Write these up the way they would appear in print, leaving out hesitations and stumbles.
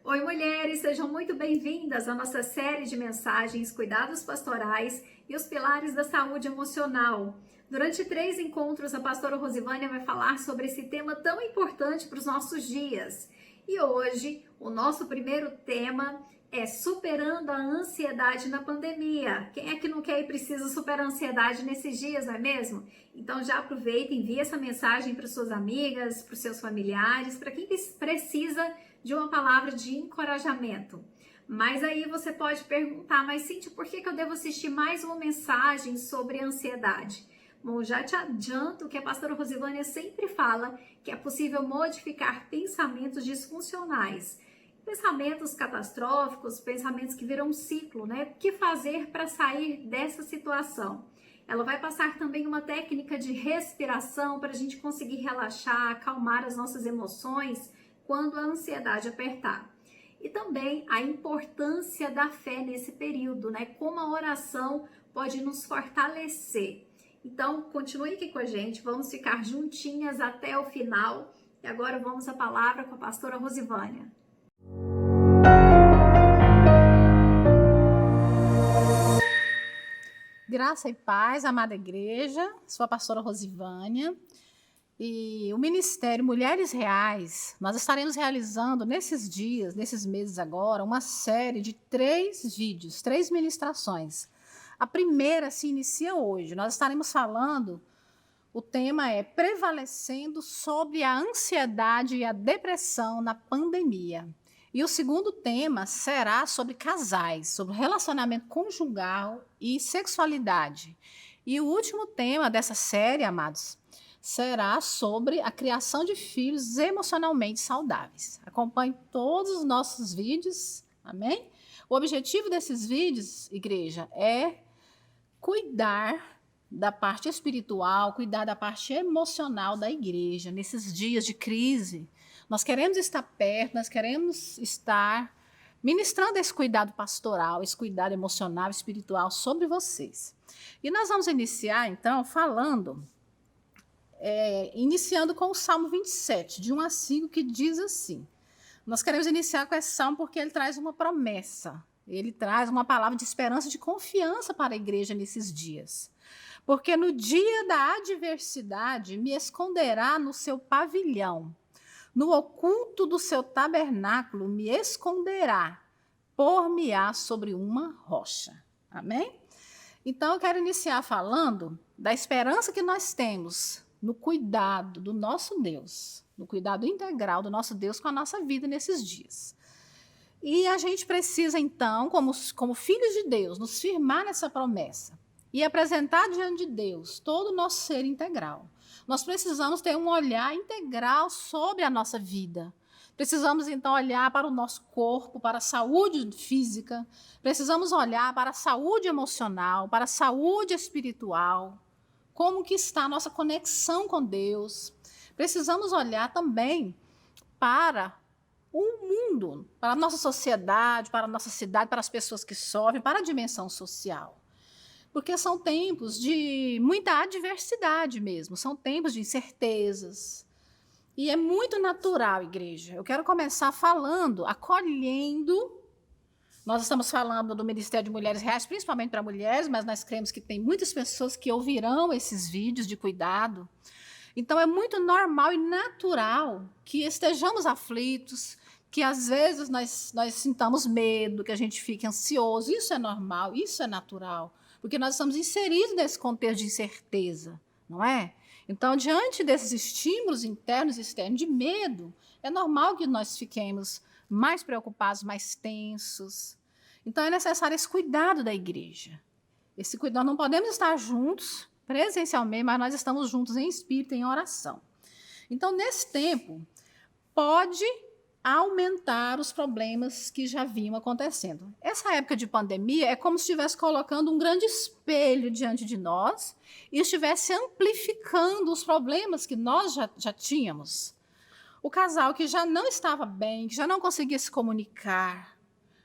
Oi, mulheres, sejam muito bem-vindas à nossa série de mensagens Cuidados Pastorais e os Pilares da Saúde Emocional. Durante 3 encontros, a pastora Rosivânia vai falar sobre esse tema tão importante para os nossos dias. E hoje, o nosso primeiro tema é superando a ansiedade na pandemia. Quem é que não quer e precisa superar a ansiedade nesses dias, não é mesmo? Então já aproveita, envia essa mensagem para suas amigas, para os seus familiares, para quem precisa de uma palavra de encorajamento. Mas aí você pode perguntar, mas Cíntia, por que eu devo assistir mais uma mensagem sobre ansiedade? Bom, já te adianto que a pastora Rosivânia sempre fala que é possível modificar pensamentos disfuncionais, pensamentos catastróficos, pensamentos que viram um ciclo, né? O que fazer para sair dessa situação? Ela vai passar também uma técnica de respiração para a gente conseguir relaxar, acalmar as nossas emoções quando a ansiedade apertar. E também a importância da fé nesse período, né? Como a oração pode nos fortalecer. Então, continue aqui com a gente, vamos ficar juntinhas até o final. E agora vamos à palavra com a pastora Rosivânia. Graça e paz, amada igreja, sou a pastora Rosivânia e o Ministério Mulheres Reais, nós estaremos realizando nesses dias, nesses meses agora, uma série de 3 vídeos, 3 ministrações. A primeira se inicia hoje, nós estaremos falando, o tema é prevalecendo sobre a ansiedade e a depressão na pandemia. E o segundo tema será sobre casais, sobre relacionamento conjugal e sexualidade. E o último tema dessa série, amados, será sobre a criação de filhos emocionalmente saudáveis. Acompanhe todos os nossos vídeos, amém? O objetivo desses vídeos, igreja, é cuidar da parte espiritual, cuidar da parte emocional da igreja nesses dias de crise. Nós queremos estar perto, nós queremos estar ministrando esse cuidado pastoral, esse cuidado emocional, espiritual sobre vocês. E nós vamos iniciar, então, iniciando com o Salmo 27, de 1 a 5, que diz assim. Nós queremos iniciar com esse salmo porque ele traz uma promessa, ele traz uma palavra de esperança, de confiança para a igreja nesses dias. Porque no dia da adversidade me esconderá no seu pavilhão. No oculto do seu tabernáculo me esconderá, por-me-á sobre uma rocha. Amém? Então, eu quero iniciar falando da esperança que nós temos no cuidado do nosso Deus, no cuidado integral do nosso Deus com a nossa vida nesses dias. E a gente precisa, então, como filhos de Deus, nos firmar nessa promessa e apresentar diante de Deus todo o nosso ser integral. Nós precisamos ter um olhar integral sobre a nossa vida. Precisamos, então, olhar para o nosso corpo, para a saúde física. Precisamos olhar para a saúde emocional, para a saúde espiritual. Como que está a nossa conexão com Deus. Precisamos olhar também para o mundo, para a nossa sociedade, para a nossa cidade, para as pessoas que sofrem, para a dimensão social. Porque são tempos de muita adversidade mesmo, são tempos de incertezas. E é muito natural, igreja. Eu quero começar falando, acolhendo. Nós estamos falando do Ministério de Mulheres Reais, principalmente para mulheres, mas nós cremos que tem muitas pessoas que ouvirão esses vídeos de cuidado. Então, é muito normal e natural que estejamos aflitos, que às vezes nós sintamos medo, que a gente fique ansioso. Isso é normal, isso é natural. Porque nós estamos inseridos nesse contexto de incerteza, não é? Então, diante desses estímulos internos e externos de medo, é normal que nós fiquemos mais preocupados, mais tensos. Então, é necessário esse cuidado da igreja. Esse cuidado, não podemos estar juntos presencialmente, mas nós estamos juntos em espírito, em oração. Então, nesse tempo, pode aumentar os problemas que já vinham acontecendo. Essa época de pandemia é como se estivesse colocando um grande espelho diante de nós e estivesse amplificando os problemas que nós já tínhamos. O casal que já não estava bem, que já não conseguia se comunicar,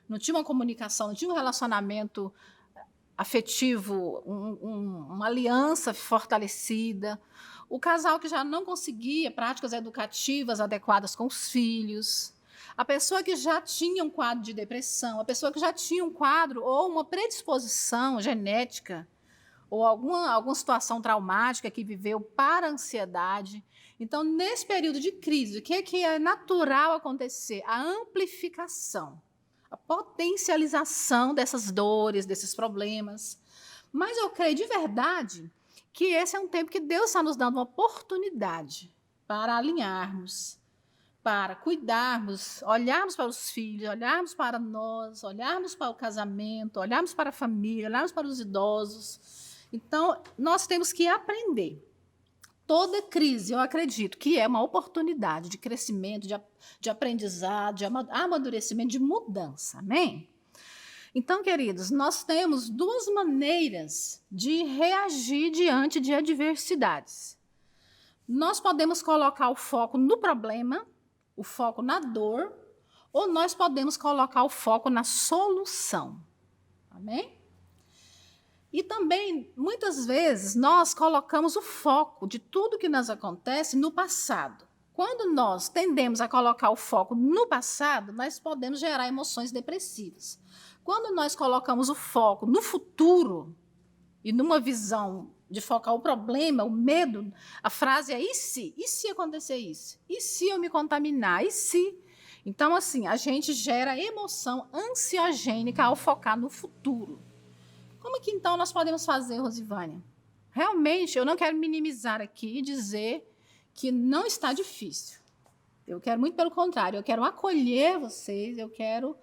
não tinha uma comunicação, não tinha um relacionamento afetivo, uma aliança fortalecida. O casal que já não conseguia práticas educativas adequadas com os filhos. A pessoa que já tinha um quadro de depressão, a pessoa que já tinha um quadro ou uma predisposição genética, ou alguma situação traumática que viveu para a ansiedade. Então, nesse período de crise, o que é natural acontecer? A amplificação, a potencialização dessas dores, desses problemas. Mas eu creio de verdade que esse é um tempo que Deus está nos dando uma oportunidade para alinharmos, para cuidarmos, olharmos para os filhos, olharmos para nós, olharmos para o casamento, olharmos para a família, olharmos para os idosos. Então, nós temos que aprender. Toda crise, eu acredito, que é uma oportunidade de crescimento, de aprendizado, de amadurecimento, de mudança. Amém? Então, queridos, nós temos duas maneiras de reagir diante de adversidades. Nós podemos colocar o foco no problema, o foco na dor, ou nós podemos colocar o foco na solução. Amém? E também, muitas vezes, nós colocamos o foco de tudo que nos acontece no passado. Quando nós tendemos a colocar o foco no passado, nós podemos gerar emoções depressivas. Quando nós colocamos o foco no futuro, e numa visão de focar o problema, o medo, a frase é: e se? E se acontecer isso? E se eu me contaminar? E se? Então, assim, a gente gera emoção ansiogênica ao focar no futuro. Como que então nós podemos fazer, Rosivânia? Realmente, eu não quero minimizar aqui e dizer que não está difícil. Eu quero muito pelo contrário, eu quero acolher vocês, eu quero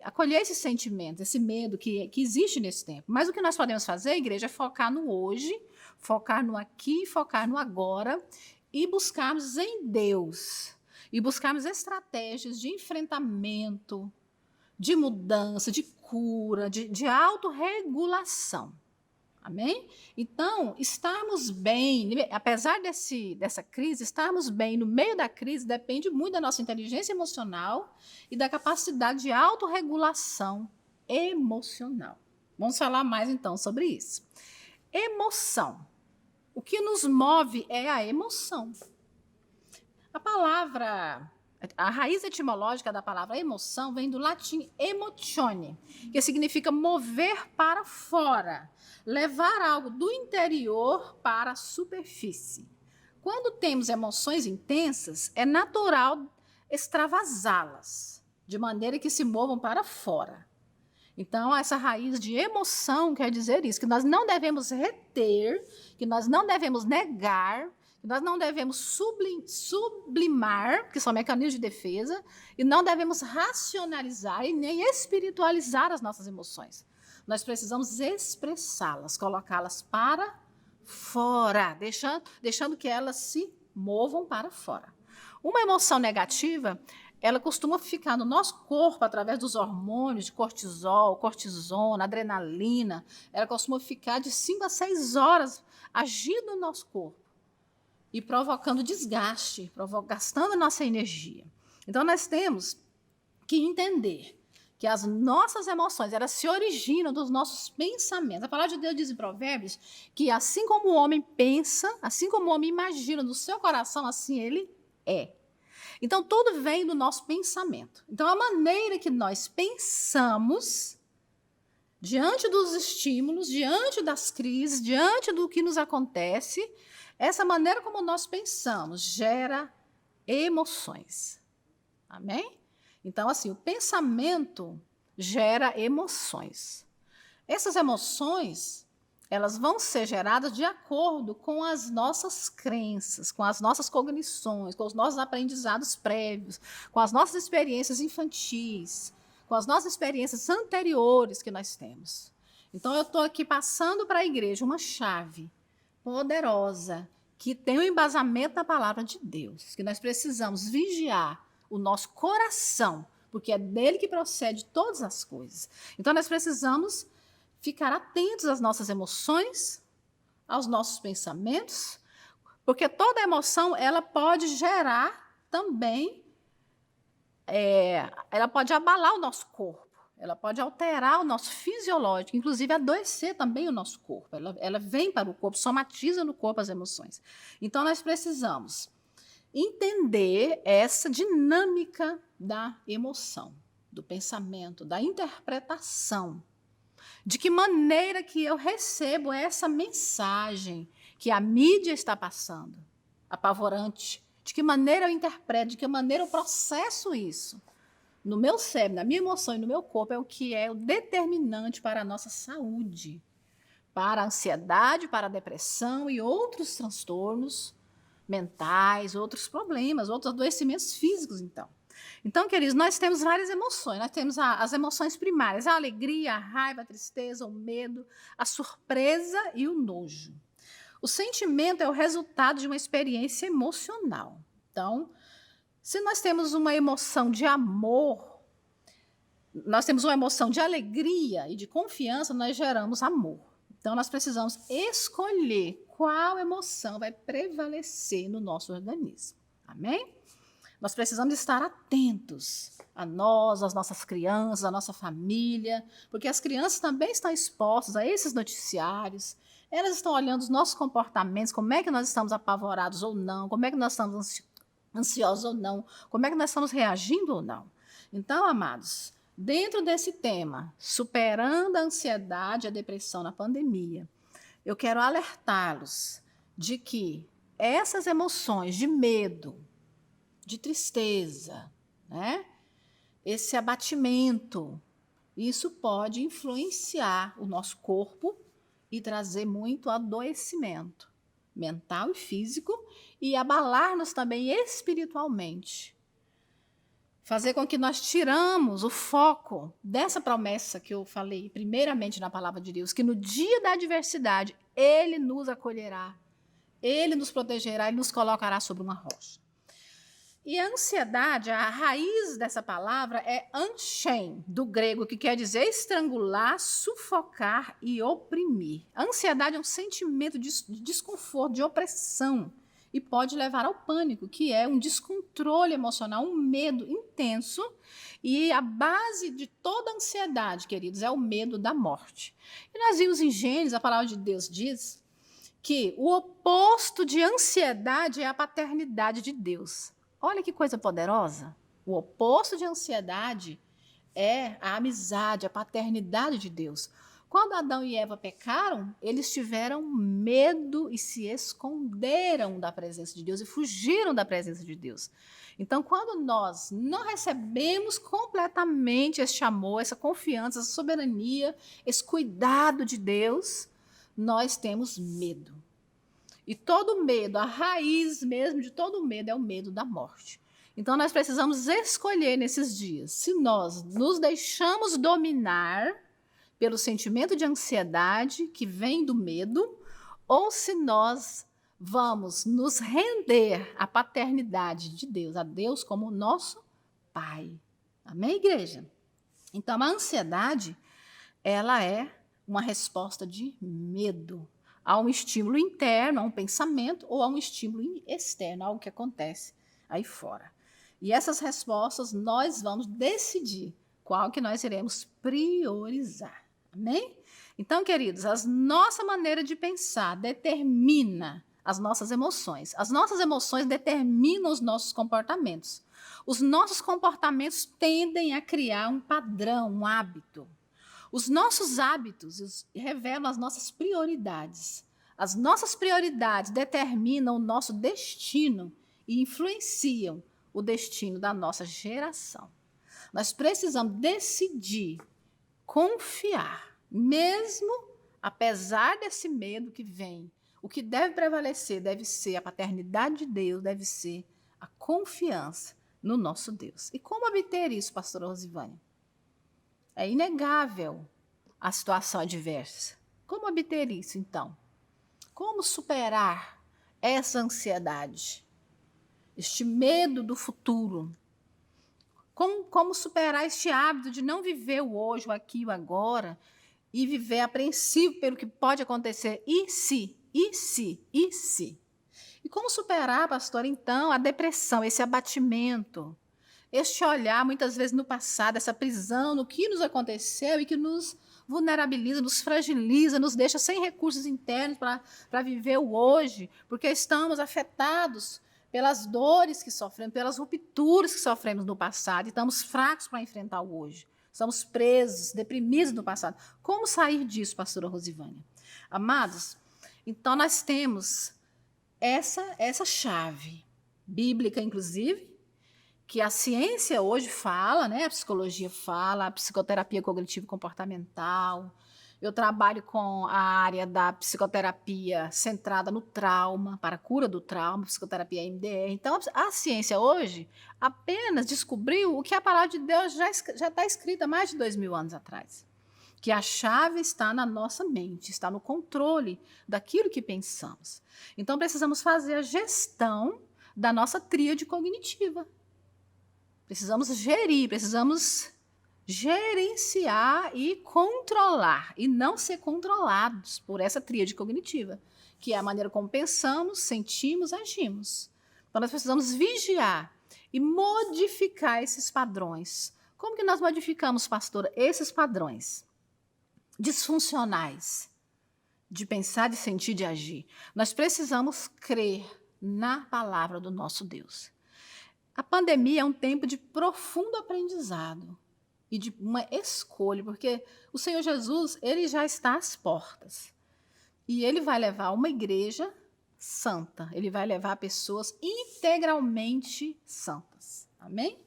acolher esse sentimento, esse medo que existe nesse tempo. Mas o que nós podemos fazer, igreja, é focar no hoje, focar no aqui, focar no agora e buscarmos em Deus. E buscarmos estratégias de enfrentamento, de mudança, de cura, de autorregulação. Amém? Então, estarmos bem, apesar dessa crise, estarmos bem no meio da crise depende muito da nossa inteligência emocional e da capacidade de autorregulação emocional. Vamos falar mais, então, sobre isso. Emoção. O que nos move é a emoção. A raiz etimológica da palavra emoção vem do latim emotione, que significa mover para fora, levar algo do interior para a superfície. Quando temos emoções intensas, é natural extravasá-las, de maneira que se movam para fora. Então, essa raiz de emoção quer dizer isso, que nós não devemos reter, que nós não devemos negar, que nós não devemos sublimar, que são mecanismos de defesa, e não devemos racionalizar e nem espiritualizar as nossas emoções. Nós precisamos expressá-las, colocá-las para fora, deixando que elas se movam para fora. Uma emoção negativa, ela costuma ficar no nosso corpo através dos hormônios de cortisol, cortisona, adrenalina. Ela costuma ficar de 5 a 6 horas agindo no nosso corpo e provocando desgaste, gastando nossa energia. Então, nós temos que entender que as nossas emoções, elas se originam dos nossos pensamentos. A palavra de Deus diz em Provérbios que assim como o homem pensa, assim como o homem imagina no seu coração, assim ele é. Então, tudo vem do nosso pensamento. Então, a maneira que nós pensamos, diante dos estímulos, diante das crises, diante do que nos acontece, essa maneira como nós pensamos gera emoções. Amém? Então, assim, o pensamento gera emoções. Essas emoções, elas vão ser geradas de acordo com as nossas crenças, com as nossas cognições, com os nossos aprendizados prévios, com as nossas experiências infantis, com as nossas experiências anteriores que nós temos. Então, eu estou aqui passando para a igreja uma chave poderosa, que tem o embasamento da palavra de Deus, que nós precisamos vigiar o nosso coração, porque é dele que procede todas as coisas. Então, nós precisamos ficar atentos às nossas emoções, aos nossos pensamentos, porque toda emoção, ela pode gerar também, ela pode abalar o nosso corpo, ela pode alterar o nosso fisiológico, inclusive adoecer também o nosso corpo. Ela vem para o corpo, somatiza no corpo as emoções. Então, nós precisamos entender essa dinâmica da emoção, do pensamento, da interpretação. De que maneira que eu recebo essa mensagem que a mídia está passando, apavorante. De que maneira eu interpreto, de que maneira eu processo isso. No meu cérebro, na minha emoção e no meu corpo é o que é o determinante para a nossa saúde. Para a ansiedade, para a depressão e outros transtornos mentais, outros problemas, outros adoecimentos físicos, então. Então, queridos, nós temos várias emoções. Nós temos as emoções primárias, a alegria, a raiva, a tristeza, o medo, a surpresa e o nojo. O sentimento é o resultado de uma experiência emocional. Então, se nós temos uma emoção de amor, nós temos uma emoção de alegria e de confiança, nós geramos amor. Então, nós precisamos escolher qual emoção vai prevalecer no nosso organismo. Amém? Nós precisamos estar atentos a nós, às nossas crianças, à nossa família, porque as crianças também estão expostas a esses noticiários. Elas estão olhando os nossos comportamentos, como é que nós estamos apavorados ou não, como é que nós estamos ansiosos ou não, como é que nós estamos reagindo ou não. Então, amados, dentro desse tema, superando a ansiedade e a depressão na pandemia, eu quero alertá-los de que essas emoções de medo, de tristeza, né? Esse abatimento, isso pode influenciar o nosso corpo e trazer muito adoecimento mental e físico e abalar-nos também espiritualmente. Fazer com que nós tiramos o foco dessa promessa que eu falei primeiramente na palavra de Deus, que no dia da adversidade Ele nos acolherá, Ele nos protegerá e nos colocará sobre uma rocha. E a ansiedade, a raiz dessa palavra é anshen, do grego, que quer dizer estrangular, sufocar e oprimir. A ansiedade é um sentimento de desconforto, de opressão, e pode levar ao pânico, que é um descontrole emocional, um medo intenso. E a base de toda ansiedade, queridos, é o medo da morte. E nós vimos em Gênesis, a palavra de Deus diz que o oposto de ansiedade é a paternidade de Deus. Olha que coisa poderosa. O oposto de ansiedade é a amizade, a paternidade de Deus. Quando Adão e Eva pecaram, eles tiveram medo e se esconderam da presença de Deus e fugiram da presença de Deus. Então, quando nós não recebemos completamente este amor, essa confiança, essa soberania, esse cuidado de Deus, nós temos medo. E todo medo, a raiz mesmo de todo medo é o medo da morte. Então, nós precisamos escolher nesses dias se nós nos deixamos dominar pelo sentimento de ansiedade que vem do medo, ou se nós vamos nos render à paternidade de Deus, a Deus como nosso Pai. Amém, igreja? Então, a ansiedade, ela é uma resposta de medo a um estímulo interno, a um pensamento, ou a um estímulo externo, algo que acontece aí fora. E essas respostas nós vamos decidir qual que nós iremos priorizar. Amém? Então, queridos, a nossa maneira de pensar determina as nossas emoções. As nossas emoções determinam os nossos comportamentos. Os nossos comportamentos tendem a criar um padrão, um hábito. Os nossos hábitos revelam as nossas prioridades. As nossas prioridades determinam o nosso destino e influenciam o destino da nossa geração. Nós precisamos decidir confiar, mesmo apesar desse medo que vem. O que deve prevalecer deve ser a paternidade de Deus, deve ser a confiança no nosso Deus. E como obter isso, pastora Rosivânia? É inegável a situação adversa. Como obter isso, então? Como superar essa ansiedade, este medo do futuro? Como superar este hábito de não viver o hoje, o aqui e o agora, e viver apreensivo pelo que pode acontecer? E se? E se? E se? E como superar, pastor, então, a depressão, esse abatimento, este olhar, muitas vezes, no passado, essa prisão, no que nos aconteceu e que nos vulnerabiliza, nos fragiliza, nos deixa sem recursos internos para viver o hoje, porque estamos afetados pelas dores que sofremos, pelas rupturas que sofremos no passado e estamos fracos para enfrentar o hoje. Estamos presos, deprimidos no passado. Como sair disso, pastora Rosivânia? Amados, então nós temos essa chave bíblica, inclusive, que a ciência hoje fala, né? A psicologia fala, a psicoterapia cognitivo-comportamental. Eu trabalho com a área da psicoterapia centrada no trauma, para a cura do trauma, psicoterapia MDR. Então, a ciência hoje apenas descobriu o que a palavra de Deus já está escrita há mais de 2000 anos atrás. Que a chave está na nossa mente, está no controle daquilo que pensamos. Então, precisamos fazer a gestão da nossa tríade cognitiva. Precisamos gerir, precisamos gerenciar e controlar, e não ser controlados por essa tríade cognitiva, que é a maneira como pensamos, sentimos, agimos. Então, nós precisamos vigiar e modificar esses padrões. Como que nós modificamos, pastora, esses padrões disfuncionais de pensar, de sentir, de agir? Nós precisamos crer na palavra do nosso Deus. A pandemia é um tempo de profundo aprendizado e de uma escolha, porque o Senhor Jesus, ele já está às portas. E ele vai levar uma igreja santa, ele vai levar pessoas integralmente santas. Amém?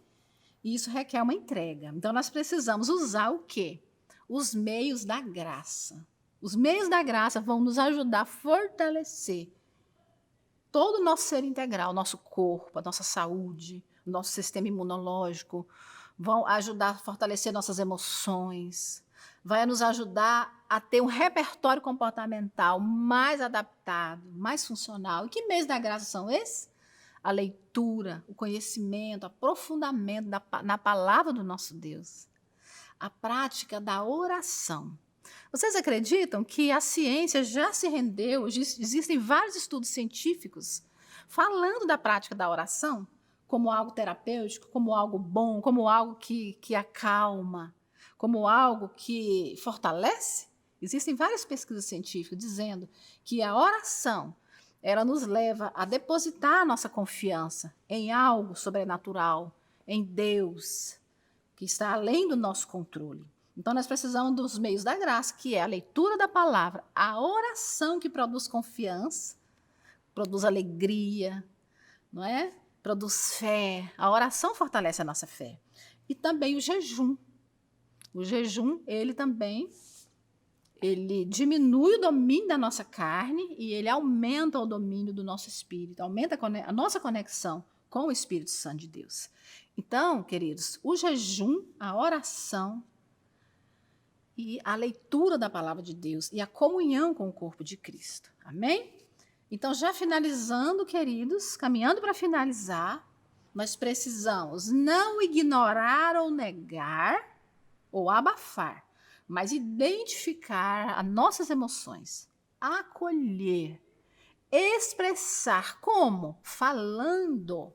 E isso requer uma entrega. Então, nós precisamos usar o quê? Os meios da graça. Os meios da graça vão nos ajudar a fortalecer todo o nosso ser integral, o nosso corpo, a nossa saúde, o nosso sistema imunológico, vão ajudar a fortalecer nossas emoções, vai nos ajudar a ter um repertório comportamental mais adaptado, mais funcional. E que meios da graça são esses? A leitura, o conhecimento, o aprofundamento na palavra do nosso Deus. A prática da oração. Vocês acreditam que a ciência já se rendeu? Existem vários estudos científicos falando da prática da oração como algo terapêutico, como algo bom, como algo que acalma, como algo que fortalece. Existem várias pesquisas científicas dizendo que a oração, ela nos leva a depositar a nossa confiança em algo sobrenatural, em Deus, que está além do nosso controle. Então, nós precisamos dos meios da graça, que é a leitura da palavra, a oração que produz confiança, produz alegria, não é? Produz fé. A oração fortalece a nossa fé. E também o jejum. O jejum, ele diminui o domínio da nossa carne e ele aumenta o domínio do nosso espírito, aumenta a nossa conexão com o Espírito Santo de Deus. Então, queridos, o jejum, a oração e a leitura da palavra de Deus e a comunhão com o corpo de Cristo. Amém? Então, já finalizando, queridos, caminhando para finalizar, nós precisamos não ignorar ou negar ou abafar, mas identificar as nossas emoções, acolher, expressar. Como? Falando.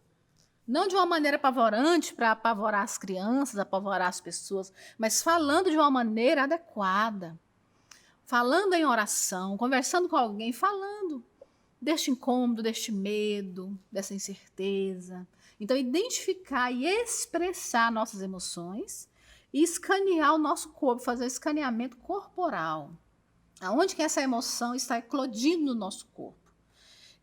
Não de uma maneira apavorante para apavorar as crianças, apavorar as pessoas, mas falando de uma maneira adequada. Falando em oração, conversando com alguém, falando deste incômodo, deste medo, dessa incerteza. Então, identificar e expressar nossas emoções e escanear o nosso corpo, fazer o escaneamento corporal. Aonde que essa emoção está eclodindo no nosso corpo.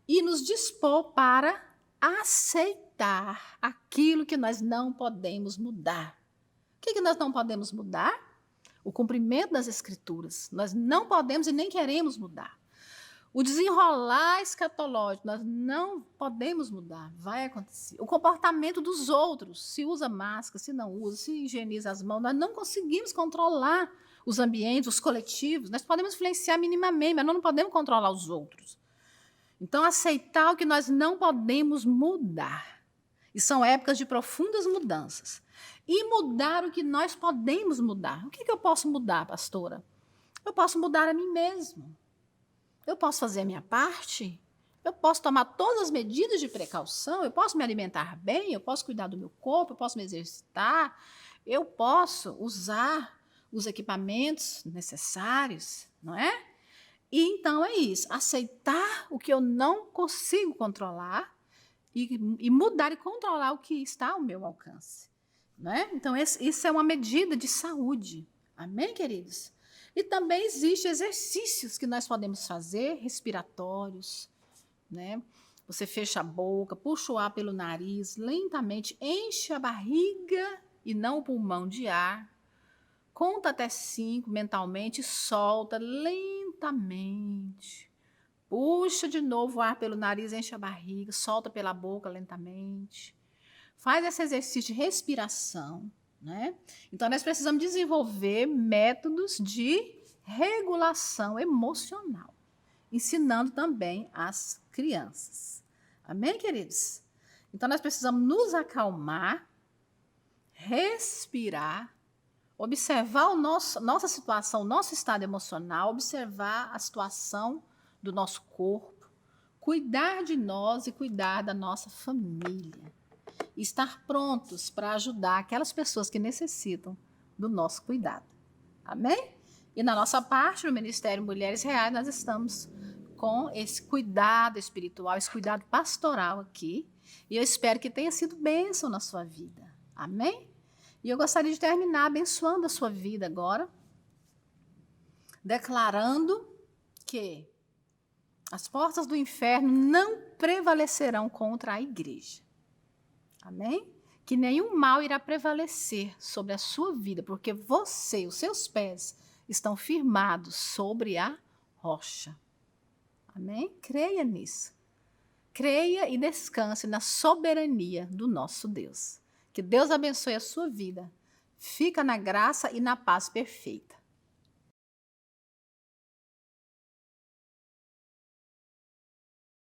E nos dispor para aceitar aquilo que nós não podemos mudar. O que nós não podemos mudar? O cumprimento das Escrituras. Nós não podemos e nem queremos mudar. O desenrolar escatológico, nós não podemos mudar, vai acontecer. O comportamento dos outros, se usa máscara, se não usa, se higieniza as mãos, nós não conseguimos controlar os ambientes, os coletivos. Nós podemos influenciar minimamente, mas nós não podemos controlar os outros. Então, aceitar o que nós não podemos mudar. E são épocas de profundas mudanças. E mudar o que nós podemos mudar. O que eu posso mudar, pastora? Eu posso mudar a mim mesmo. Eu posso fazer a minha parte, eu posso tomar todas as medidas de precaução, eu posso me alimentar bem, eu posso cuidar do meu corpo, eu posso me exercitar, eu posso usar os equipamentos necessários, não é? E então é isso, aceitar o que eu não consigo controlar e mudar e controlar o que está ao meu alcance. Né? Então, isso é uma medida de saúde. Amém, queridos? E também existem exercícios que nós podemos fazer, respiratórios, né? Você fecha a boca, puxa o ar pelo nariz, lentamente enche a barriga e não o pulmão de ar. Conta até 5 mentalmente e solta lentamente. Puxa de novo o ar pelo nariz, enche a barriga, solta pela boca lentamente. Faz esse exercício de respiração, né? Então, nós precisamos desenvolver métodos de regulação emocional, ensinando também às crianças. Amém, queridos? Então, nós precisamos nos acalmar, respirar, observar nossa situação, nosso estado emocional, observar a situação do nosso corpo, cuidar de nós e cuidar da nossa família. E estar prontos para ajudar aquelas pessoas que necessitam do nosso cuidado. Amém? E na nossa parte, no Ministério Mulheres Reais, nós estamos com esse cuidado espiritual, esse cuidado pastoral aqui. E eu espero que tenha sido bênção na sua vida. Amém? E eu gostaria de terminar abençoando a sua vida agora, declarando que as portas do inferno não prevalecerão contra a igreja. Amém? Que nenhum mal irá prevalecer sobre a sua vida, porque você, os seus pés, estão firmados sobre a rocha. Amém? Creia nisso. Creia e descanse na soberania do nosso Deus. Que Deus abençoe a sua vida. Fica na graça e na paz perfeita.